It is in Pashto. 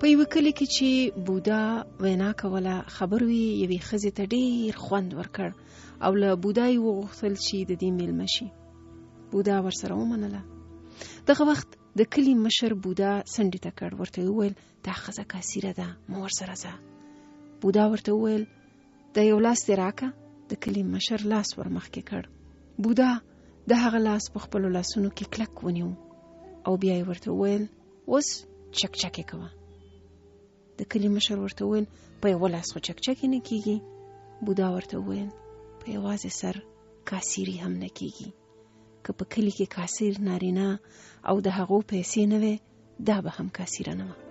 په یو کلی کې چې بودا وینا کوله خبر وی یوې ښځې ته ډیر خوند ورکړ او له بودا یې وغوښتل چې د دې میلمه شي. بودا ورسره ومنله. دغه وخت د کلی مشر بودا څنډې ته کړ، ورته وویل دا ښځه کاسیره ده، مه ورسره ځه. بودا ورته وویل د یو لاس دې راکه. د کلی مشر لاس ورمخکې کړ. بودا د هغه لاس په خپلو لاسونو کې کلک ونیو او بیا یې ورته وویل اوس چکچکې کوه. د کلی مشر ورته وویل په یو لاس خو چکچکې نه کیږي. بودا ورته وویل په یوازې سر کاسیری هم نه کیږي. که په کلی کې کاسیر نارینه او د هغو پیسې نه وي دا به هم کاسیره نه وه.